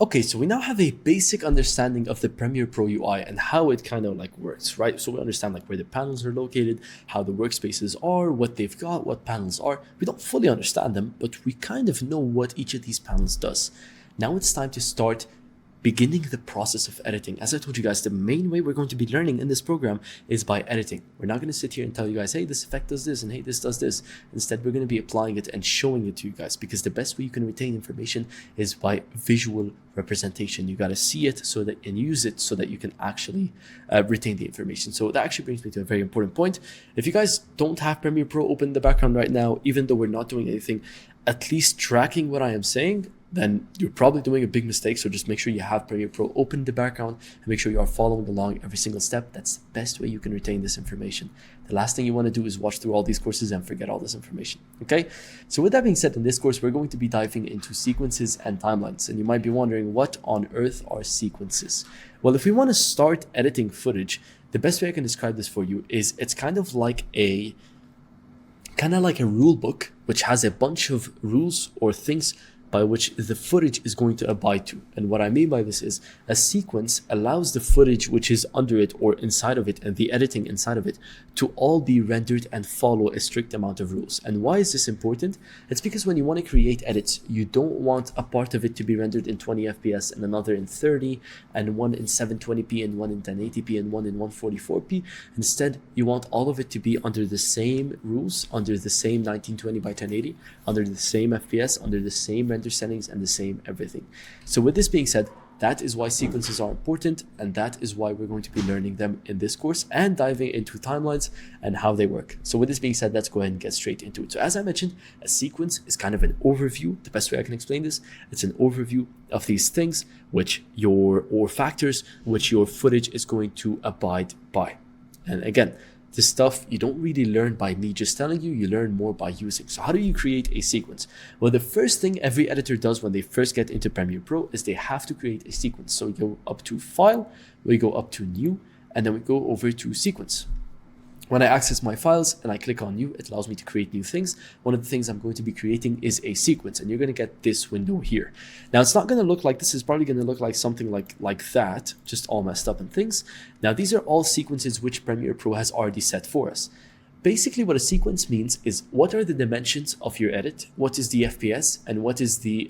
Okay, so we now have a basic understanding of the Premiere Pro UI and how it kind of like works, right? So we understand like where the panels are located, how the workspaces are, what they've got, what panels are. We don't fully understand them, but we kind of know what each of these panels does. Now it's time to start beginning the process of editing. As I told you guys, the main way we're going to be learning in this program is by editing. We're not going to sit here and tell you guys, hey, this effect does this, and hey, this does this. Instead, we're going to be applying it and showing it to you guys, because the best way you can retain information is by visual representation. You got to see it so that and use it so that you can actually retain the information. So that actually brings me to a very important point. If you guys don't have Premiere Pro open in the background right now, even though we're not doing anything, at least tracking what I am saying, then you're probably doing a big mistake. So just make sure you have Premiere Pro open in the background and make sure you are following along every single step. That's the best way you can retain this information. The last thing you want to do is watch through all these courses and forget all this information, okay? So with that being said, in this course, we're going to be diving into sequences and timelines. And you might be wondering, what on earth are sequences? Well, if we want to start editing footage, the best way I can describe this for you is it's kind of like a rule book, which has a bunch of rules or things by which the footage is going to abide to. And what I mean by this is a sequence allows the footage which is under it or inside of it and the editing inside of it to all be rendered and follow a strict amount of rules. And why is this important? It's because when you want to create edits, you don't want a part of it to be rendered in 20 FPS and another in 30 and one in 720p and one in 1080p and one in 144p. Instead, you want all of it to be under the same rules, under the same 1920 by 1080, under the same FPS, under the same render settings and the same everything. So with this being said, that is why sequences are important, and that is why we're going to be learning them in this course and diving into timelines and how they work. So with this being said, let's go ahead and get straight into it. So as I mentioned, a sequence is kind of an overview. The best way I can explain this, it's an overview of these things or factors which your footage is going to abide by. And again, this stuff you don't really learn by me just telling you, you learn more by using. So how do you create a sequence? Well, the first thing every editor does when they first get into Premiere Pro is they have to create a sequence. So we go up to File, we go up to New, and then we go over to Sequence. When I access my files and I click on New, it allows me to create new things. One of the things I'm going to be creating is a sequence, and you're going to get this window here. Now, it's not going to look like this. Is probably going to look like something like that, just all messed up and things. Now, these are all sequences which Premiere Pro has already set for us. Basically, what a sequence means is what are the dimensions of your edit, what is the FPS, and what is the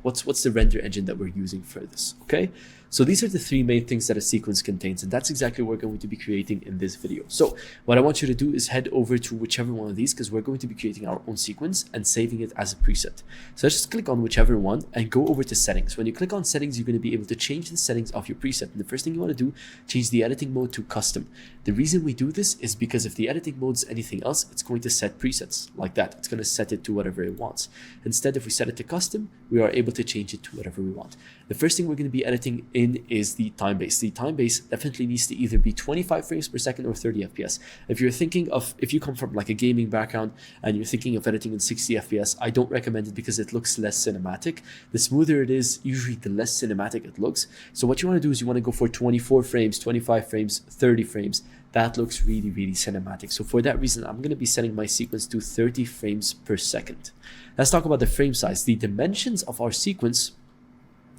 what's the render engine that we're using for this, okay? So these are the three main things that a sequence contains, and that's exactly what we're going to be creating in this video. So what I want you to do is head over to whichever one of these, because we're going to be creating our own sequence and saving it as a preset. So just click on whichever one and go over to settings. When you click on settings, you're going to be able to change the settings of your preset. And the first thing you want to do, change the editing mode to custom. The reason we do this is because if the editing mode is anything else, it's going to set presets like that. It's going to set it to whatever it wants. Instead, if we set it to custom, we are able to change it to whatever we want. The first thing we're going to be editing in is the time base. The time base definitely needs to either be 25 frames per second or 30 FPS. If you come from like a gaming background and you're thinking of editing in 60 FPS, I don't recommend it because it looks less cinematic. The smoother it is, usually the less cinematic it looks. So what you want to do is you want to go for 24 frames, 25 frames, 30 frames. That looks really, really cinematic. So for that reason, I'm going to be setting my sequence to 30 frames per second. Let's talk about the frame size. The dimensions of our sequence,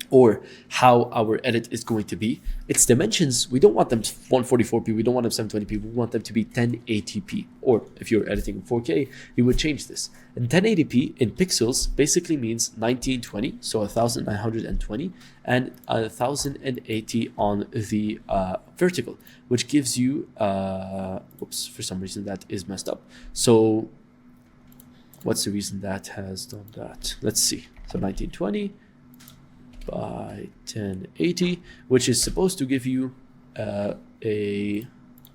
or how our edit is going to be, its dimensions, we don't want them 144p, we don't want them 720p, we want them to be 1080p. Or if you're editing in 4K, you would change this. And 1080p in pixels basically means 1920, so 1920, and 1080 on the vertical, which gives you, oops, for some reason that is messed up. So what's the reason that has done that? Let's see. So 1920 by 1080, which is supposed to give you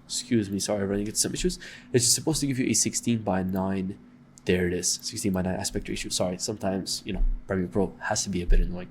excuse me, sorry, I'm running into some issues. It's supposed to give you a 16 by 9. There it is, 16 by 9 aspect ratio. Sorry, sometimes, Premiere Pro has to be a bit annoying.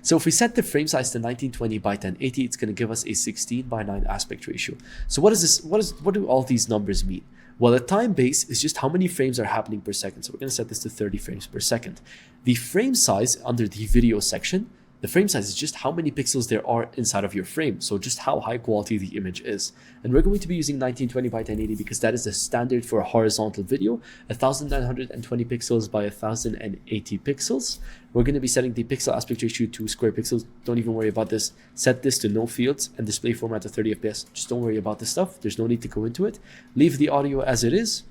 So if we set the frame size to 1920 by 1080, it's going to give us a 16 by 9 aspect ratio. So what is this? What do all these numbers mean? Well, the time base is just how many frames are happening per second. So we're going to set this to 30 frames per second. The frame size under the video section The frame size is just how many pixels there are inside of your frame. So just how high quality the image is. And we're going to be using 1920 by 1080 because that is the standard for a horizontal video, 1920 pixels by 1080 pixels. We're going to be setting the pixel aspect ratio to square pixels. Don't even worry about this. Set this to no fields and display format to 30 FPS. Just don't worry about this stuff. There's no need to go into it. Leave the audio as it is.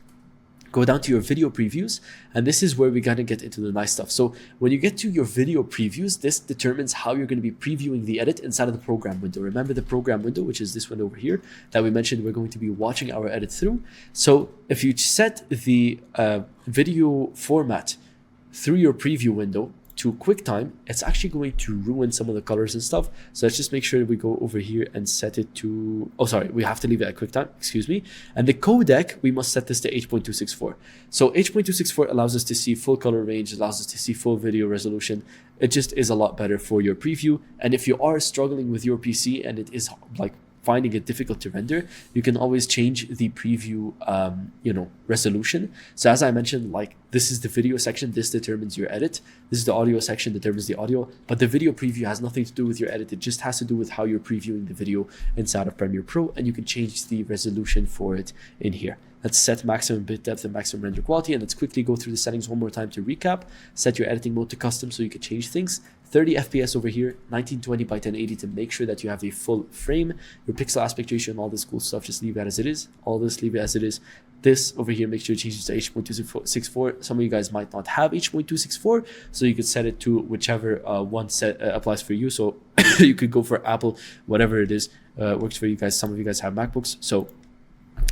Go down to your video previews, and this is where we gotta get into the nice stuff. So when you get to your video previews, this determines how you're going to be previewing the edit inside of the program window. Remember the program window, which is this one over here that we mentioned we're going to be watching our edit through. So if you set the video format through your preview window to QuickTime, it's actually going to ruin some of the colors and stuff. So let's just make sure that we go over here and set it to, oh sorry, we have to leave it at QuickTime, excuse me. And the codec, we must set this to H.264. So H.264 allows us to see full color range, allows us to see full video resolution. It just is a lot better for your preview. And if you are struggling with your PC and it is like finding it difficult to render, you can always change the preview resolution. So as I mentioned, like this is the video section, this determines your edit. This is the audio section, determines the audio, but the video preview has nothing to do with your edit. It just has to do with how you're previewing the video inside of Premiere Pro, and you can change the resolution for it in here. Let's set maximum bit depth and maximum render quality, and let's quickly go through the settings one more time to recap. Set your editing mode to custom so you can change things. 30 FPS over here, 1920 by 1080 to make sure that you have a full frame. Your pixel aspect ratio and all this cool stuff, just leave that as it is. All this, leave it as it is. This over here, make sure it changes to H.264. Some of you guys might not have H.264, so you could set it to whichever one set applies for you. So you could go for Apple, whatever it is, works for you guys. Some of you guys have MacBooks, so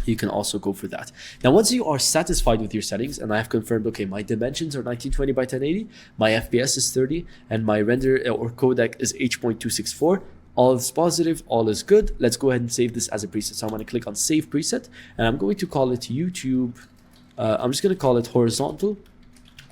you can also go for that. Now, once you are satisfied with your settings, and I have confirmed, okay, my dimensions are 1920 by 1080, my FPS is 30, and my render or codec is H.264, all is positive, all is good. Let's go ahead and save this as a preset. So I'm going to click on Save Preset, and I'm going to call it YouTube. I'm just going to call it Horizontal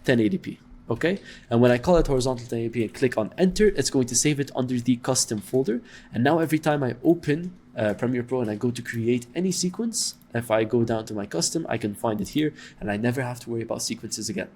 1080p. Okay, and when I call it Horizontal 1080p and click on Enter, it's going to save it under the custom folder. And now every time I open Premiere Pro and I go to create any sequence, if I go down to my custom, I can find it here, and I never have to worry about sequences again.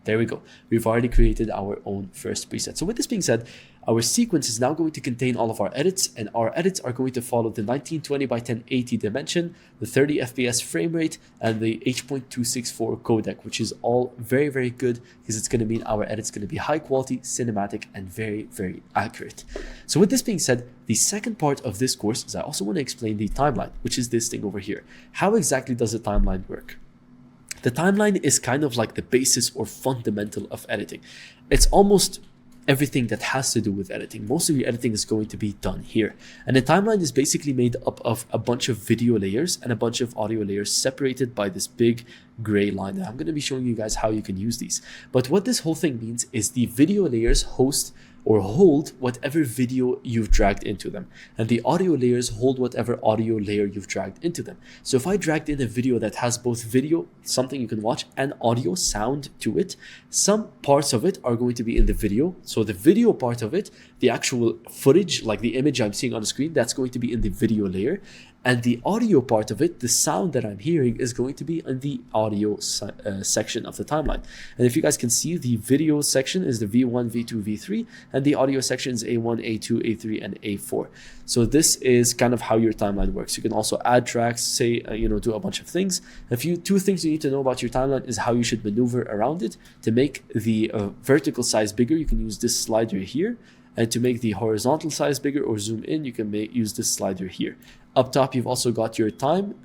There we go. We've already created our own first preset. So with this being said, our sequence is now going to contain all of our edits, and our edits are going to follow the 1920 by 1080 dimension, the 30 FPS frame rate, and the H.264 codec, which is all very, very good because it's going to mean our edit's going to be high quality, cinematic, and very, very accurate. So with this being said, the second part of this course is I also want to explain the timeline, which is this thing over here. How exactly does the timeline work? The timeline is kind of like the basis or fundamental of editing. It's almost everything that has to do with editing. Most of your editing is going to be done here. And the timeline is basically made up of a bunch of video layers and a bunch of audio layers separated by this big gray line. And I'm going to be showing you guys how you can use these. But what this whole thing means is the video layers host or hold whatever video you've dragged into them, and the audio layers hold whatever audio layer you've dragged into them. So if I dragged in a video that has both video, something you can watch, and audio sound to it, some parts of it are going to be in the video. So the video part of it, the actual footage, like the image I'm seeing on the screen, that's going to be in the video layer. And the audio part of it, the sound that I'm hearing, is going to be in the audio section of the timeline. And if you guys can see, the video section is the V1, V2, V3, and the audio section is A1, A2, A3, and A4. So this is kind of how your timeline works. You can also add tracks, say, do a bunch of things. Two things you need to know about your timeline is how you should maneuver around it. To make the vertical size bigger, you can use this slider here. And to make the horizontal size bigger or zoom in, you can use this slider here. Up top, you've also got your time.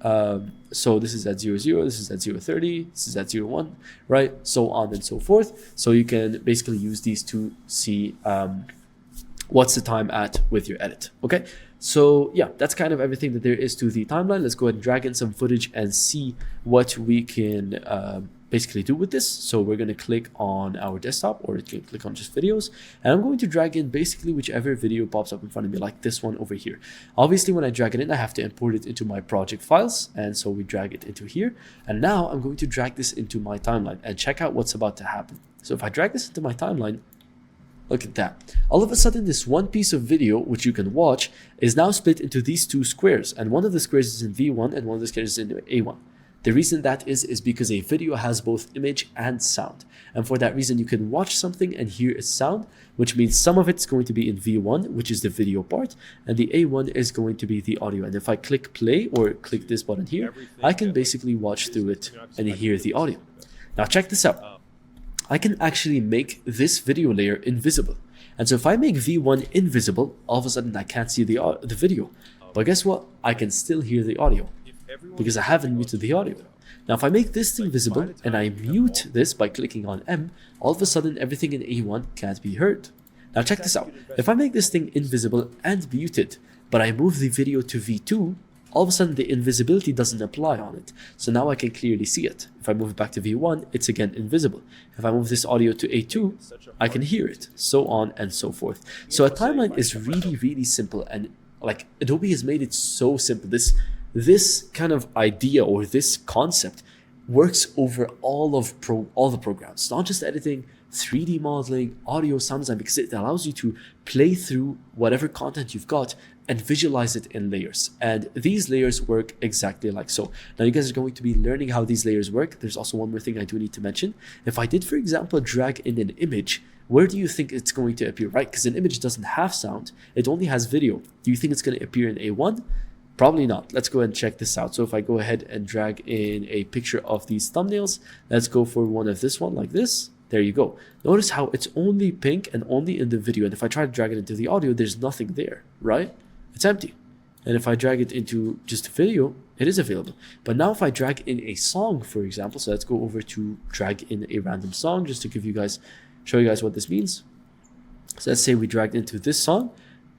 So this is at 00, this is at 0:30, this is at 01, right? So on and so forth. So you can basically use these to see what's the time at with your edit, okay? So yeah, that's kind of everything that there is to the timeline. Let's go ahead and drag in some footage and see what we can basically do with this. So we're going to click on our desktop, or you can click on just videos, and I'm going to drag in basically whichever video pops up in front of me, like this one over here. Obviously, when I drag it in, I have to import it into my project files, and so we drag it into here. And now I'm going to drag this into my timeline and check out what's about to happen. So if I drag this into my timeline, look at that. All of a sudden, this one piece of video, which you can watch, is now split into these two squares. And one of the squares is in V1 and one of the squares is in A1. The reason that is because a video has both image and sound. And for that reason, you can watch something and hear its sound, which means some of it's going to be in V1, which is the video part, and the A1 is going to be the audio. And if I click play or click this button here, I can basically watch through it and hear the audio. Now check this out. I can actually make this video layer invisible. And so if I make V1 invisible, all of a sudden I can't see the video. But guess what? I can still hear the audio because I haven't muted the audio. Now if I make this thing visible and I mute this by clicking on M, all of a sudden everything in A1 can't be heard. Now check this out. If I make this thing invisible and muted, but I move the video to V2, all of a sudden the invisibility doesn't apply on it. So now I can clearly see it. If I move it back to V1, it's again invisible. If I move this audio to A2, I can hear it, so on and so forth. So a timeline is really, really simple, and like Adobe has made it so simple. This kind of idea or this concept works over all the programs, not just editing, 3D modeling, audio, sound design, because it allows you to play through whatever content you've got and visualize it in layers. And these layers work exactly like so. Now you guys are going to be learning how these layers work. There's also one more thing I do need to mention. If I did, for example, drag in an image, where do you think it's going to appear, right? Because an image doesn't have sound, it only has video. Do you think it's going to appear in A1? Probably not. Let's go ahead and check this out. So if I go ahead and drag in a picture of these thumbnails, let's go for one of this one like this. There you go. Notice how it's only pink and only in the video. And if I try to drag it into the audio, there's nothing there, right? It's empty. And if I drag it into just video, it is available. But now if I drag in a song, for example, so let's go over to drag in a random song just to show you guys what this means. So let's say we dragged into this song.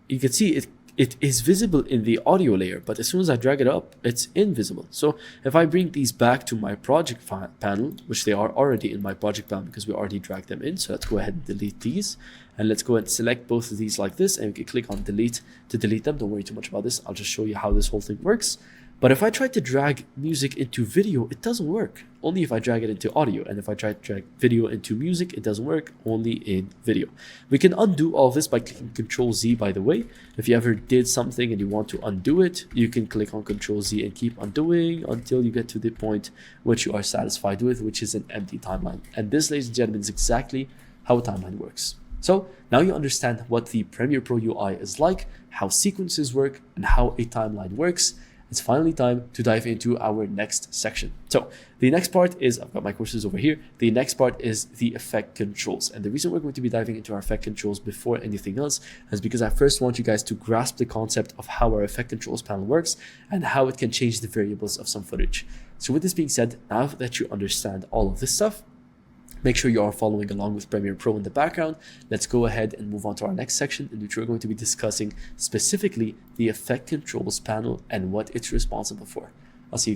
You can see it is visible in the audio layer, but as soon as I drag it up, it's invisible. So if I bring these back to my project panel, which they are already in my project panel because we already dragged them in. So let's go ahead and delete these. And let's go ahead and select both of these like this, and we can click on delete to delete them. Don't worry too much about this. I'll just show you how this whole thing works. But if I try to drag music into video, it doesn't work. Only if I drag it into audio. And if I try to drag video into music, it doesn't work. Only in video. We can undo all this by clicking Control Z, by the way. If you ever did something and you want to undo it, you can click on Control Z and keep undoing until you get to the point which you are satisfied with, which is an empty timeline. And this, ladies and gentlemen, is exactly how a timeline works. So now you understand what the Premiere Pro UI is like, how sequences work, and how a timeline works. It's finally time to dive into our next section. So the next part is, I've got my courses over here. The next part is the effect controls. And the reason we're going to be diving into our effect controls before anything else is because I first want you guys to grasp the concept of how our effect controls panel works and how it can change the variables of some footage. So with this being said, now that you understand all of this stuff, make sure you are following along with Premiere Pro in the background. Let's go ahead and move on to our next section, in which we're going to be discussing specifically the effect controls panel and what it's responsible for. I'll see you.